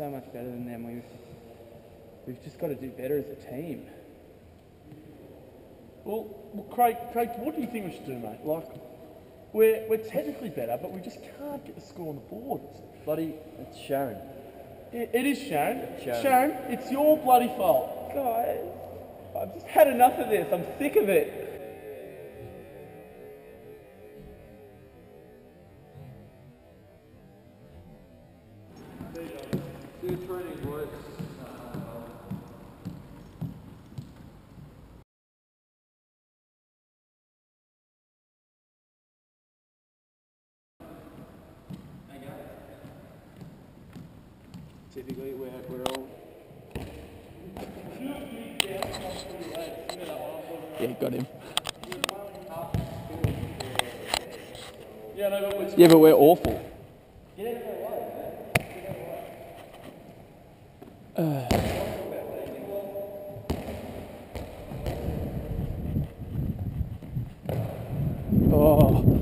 so much better than them. We've just got to do better as a team. Well, Craig, what do you think we should do, mate? Like, we're technically better, but we just can't get the score on the board. Bloody, it's Sharon. It is Sharon. Sharon. Sharon, it's your bloody fault. Guys, I've just had enough of this. I'm sick of it. Good training, boys. Typically, we're all... Yeah, got him. Yeah, but we're awful. Oh.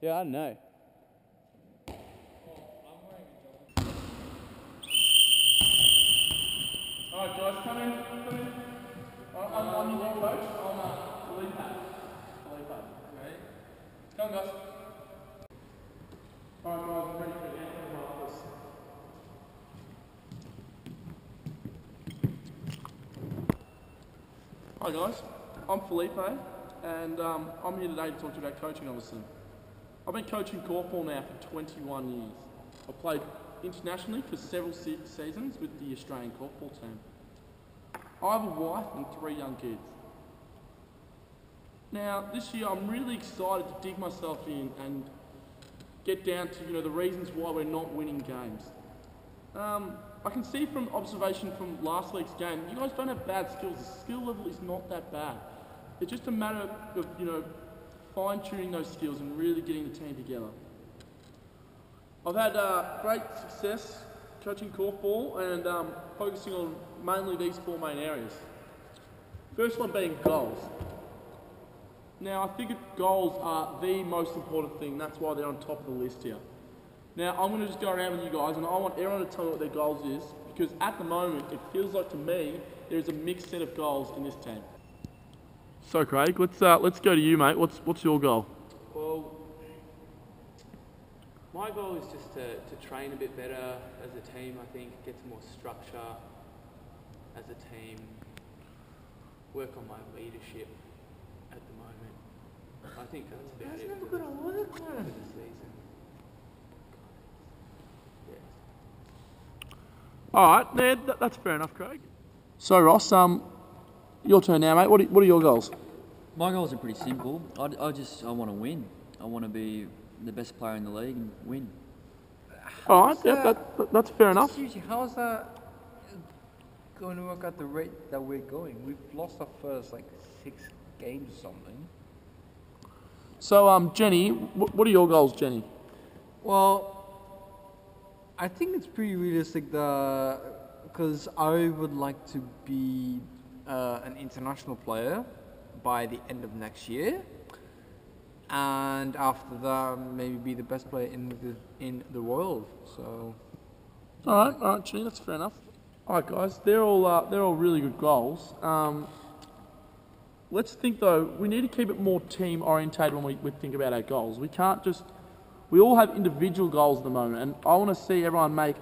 Yeah, I know. Alright guys, come in. I'm your lead coach. I'm the lead pad. Okay. Come on guys. Alright guys, I'm ready for the anthem of this. Hi guys, I'm Felipe and I'm here today to talk to you about coaching obviously. I've been coaching korfball now for 21 years. I've played internationally for several seasons with the Australian korfball team. I have a wife and 3 young kids. Now, this year I'm really excited to dig myself in and get down to the reasons why we're not winning games. I can see from observation from last week's game, you guys don't have bad skills. The skill level is not that bad. It's just a matter of fine-tuning those skills and really getting the team together. I've had great success coaching korfball and focusing on mainly these 4 main areas. First one being goals. Now I think goals are the most important thing, that's why they're on top of the list here. Now I'm going to just go around with you guys and I want everyone to tell me what their goals is, because at the moment it feels like to me there is a mixed set of goals in this team. So Craig, let's go to you, mate. What's your goal? Well, my goal is just to train a bit better as a team, I think, get some more structure as a team, work on my leadership at the moment. I think that's about it for the season. Yeah. Alright, that's fair enough, Craig. So Ross, your turn now, mate. What are your goals? My goals are pretty simple. I want to win. I want to be the best player in the league and win. Alright, yeah, that's fair enough. Seriously, how is that going to work at the rate that we're going? We've lost our first 6 games or something. So Jenny, what are your goals, Jenny? Well, I think it's pretty realistic because I would like to be an international player by the end of next year, and after that maybe be the best player in the world. So all right, Jenny, that's fair enough. All right, guys, they're all really good goals. Let's think though. We need to keep it more team orientated when we think about our goals. We can't just. We all have individual goals at the moment, and I want to see everyone make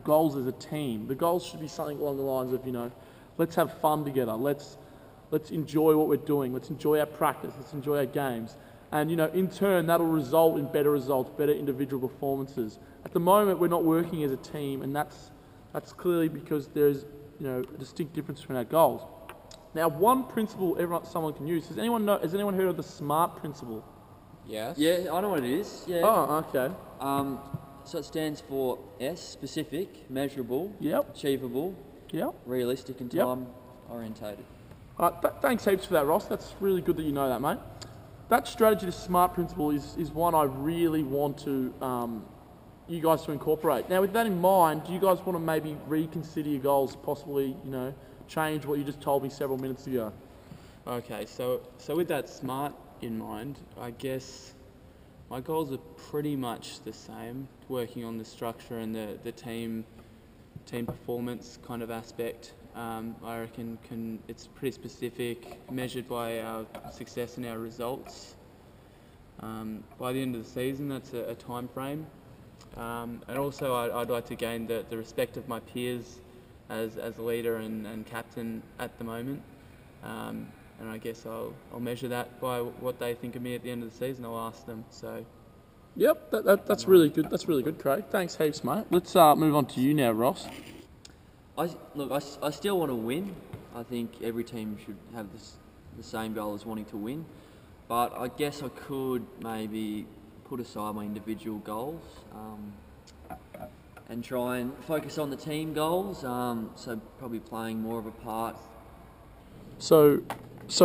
goals as a team. The goals should be something along the lines of let's have fun together. Let's enjoy what we're doing. Let's enjoy our practice. Let's enjoy our games. And, in turn, that'll result in better results, better individual performances. At the moment, we're not working as a team, and that's clearly because there's, a distinct difference between our goals. Now, one principle someone can use. Has anyone heard of the SMART principle? yes. Yeah, I know what it is. Yeah. Oh, okay. So it stands for S, specific, measurable, Yep. achievable, Yep. realistic, and Yep. time orientated. Thanks heaps for that, Ross. That's really good that you know that, mate. That strategy, the SMART principle, is one I really want to you guys to incorporate. Now, with that in mind, do you guys want to maybe reconsider your goals, possibly, change what you just told me several minutes ago? Okay, so with that smart in mind, I guess my goals are pretty much the same. Working on the structure and the team performance kind of aspect. I reckon it's pretty specific, measured by our success and our results. By the end of the season, that's a time frame. And also, I'd like to gain the respect of my peers as a leader and captain at the moment. And I guess I'll measure that by what they think of me at the end of the season. I'll ask them. So. Yep, that's really good. That's really good, Craig. Thanks heaps, mate. Let's move on to you now, Ross. I still want to win. I think every team should have the same goal as wanting to win. But I guess I could maybe put aside my individual goals and try and focus on the team goals. So probably playing more of a part. So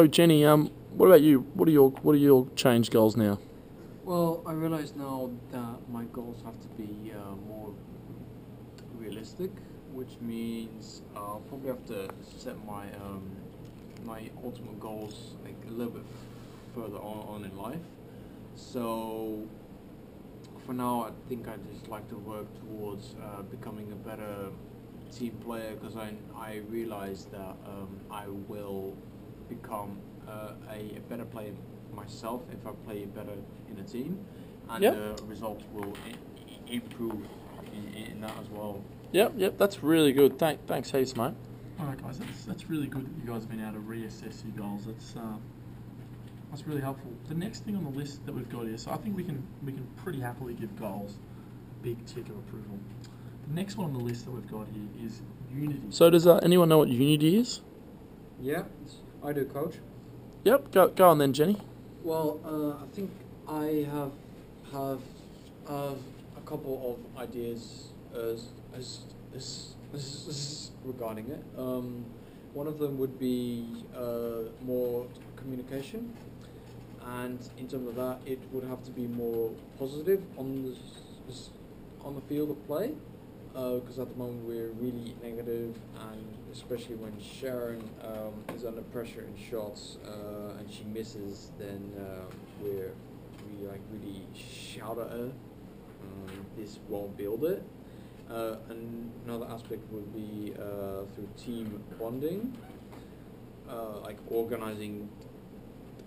Jenny, what about you? What are your change goals now? Well, I realize now that my goals have to be more realistic, which means I'll probably have to set my my ultimate goals like a little bit further on in life. So for now, I think I just like to work towards becoming a better team player, because I realize that I will become a better player myself if I play better in a team, and the results will improve in that as well. Yep, that's really good. Thanks heaps, mate. Alright guys, that's really good that you guys have been able to reassess your goals. That's really helpful. The next thing on the list that we've got here, so I think we can pretty happily give goals big tick of approval. The next one on the list that we've got here is unity. So does anyone know what unity is? Yeah, I do, coach. Yep, go on then, Jenny. Well, I think I have a couple of ideas as regarding it. One of them would be more communication, and in terms of that, it would have to be more positive on the field of play, because at the moment we're really negative, and especially when Sharon is under pressure in shots and she misses, then we like really shout at her. This won't build it. And another aspect would be through team bonding, like organizing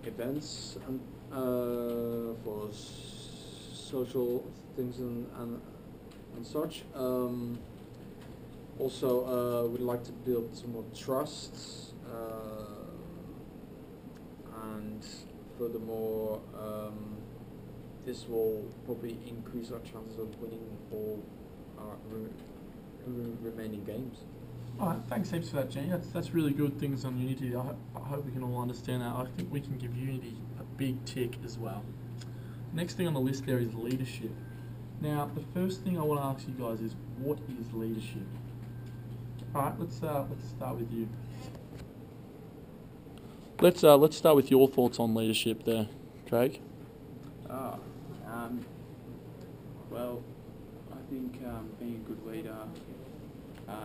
events and for social things and such. Also, we'd like to build some more trust, and furthermore, this will probably increase our chances of winning all our remaining games. Alright, thanks heaps for that, Jenny. That's really good things on Unity. I hope we can all understand that. I think we can give Unity a big tick as well. Next thing on the list there is leadership. Now, the first thing I want to ask you guys is, what is leadership? Alright, let's start with you. Let's start with your thoughts on leadership there, Craig. Well, I think being a good leader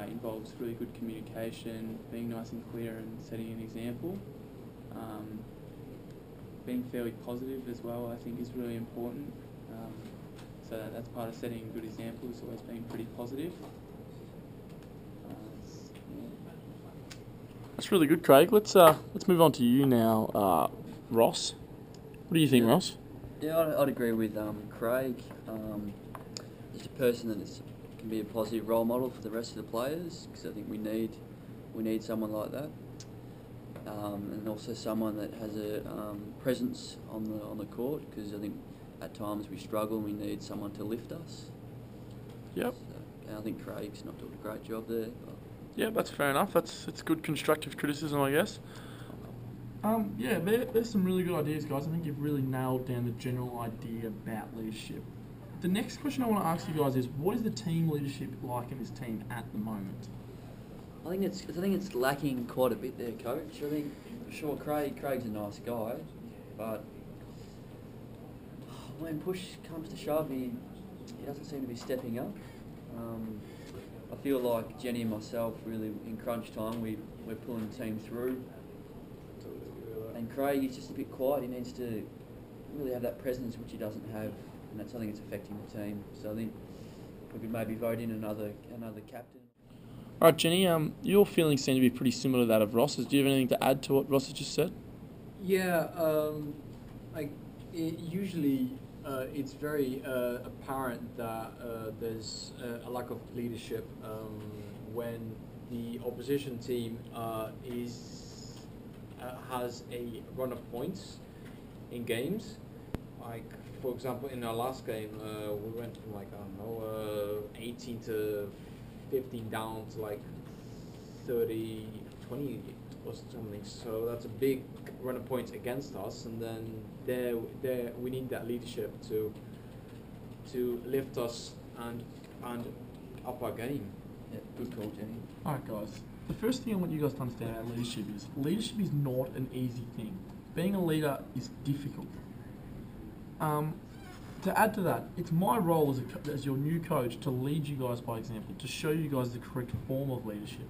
involves really good communication, being nice and clear and setting an example. Being fairly positive as well, I think, is really important. So that's part of setting a good example, is always being pretty positive. That's really good, Craig. Let's move on to you now, Ross. What do you think, Ross? Yeah, I'd agree with Craig. Just a person that can be a positive role model for the rest of the players, because I think we need someone like that, and also someone that has a presence on the court, because I think at times we struggle and we need someone to lift us. Yep. So, I think Craig's not doing a great job there. Yeah, that's fair enough. That's good constructive criticism, I guess. Yeah, there's some really good ideas, guys. I think you've really nailed down the general idea about leadership. The next question I want to ask you guys is, what is the team leadership like in this team at the moment? I think it's lacking quite a bit there, Coach. I think, sure, Craig's a nice guy, but when push comes to shove, he doesn't seem to be stepping up. I feel like Jenny and myself, really, in crunch time, we're pulling the team through. And Craig is just a bit quiet. He needs to really have that presence, which he doesn't have, and that's something that's affecting the team. So I think we could maybe vote in another captain. All right, Jenny, your feelings seem to be pretty similar to that of Ross's. Do you have anything to add to what Ross has just said? Yeah, usually it's very apparent that there's a lack of leadership when the opposition team has a run of points in games. Like, for example, in our last game, we went from 18 to 15 down to 30, 20 or something. So that's a big run of points against us, and then there we need that leadership to lift us and up our game. Yeah, good call, Jenny. All right, guys. The first thing I want you guys to understand about leadership is not an easy thing. Being a leader is difficult. To add to that, it's my role as your new coach to lead you guys by example, to show you guys the correct form of leadership.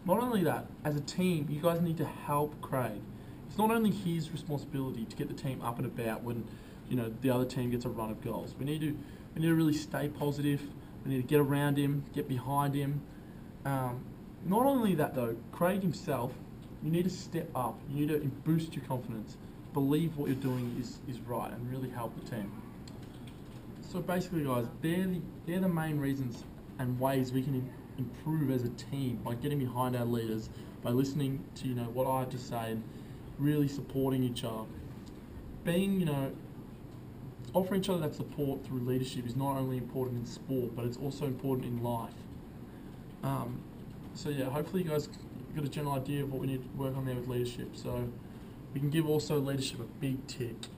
Not only that, as a team, you guys need to help Craig. It's not only his responsibility to get the team up and about when, the other team gets a run of goals. We need to really stay positive. We need to get around him, get behind him. Not only that though, Craig himself, you need to step up. You need to boost your confidence. Believe what you're doing is right and really help the team. So basically, guys, they're the main reasons and ways we can improve as a team, by getting behind our leaders, by listening to what I have to say, and really supporting each other. Being offering each other that support through leadership is not only important in sport, but it's also important in life. So yeah, hopefully you guys got a general idea of what we need to work on there with leadership. So we can give also leadership a big tick.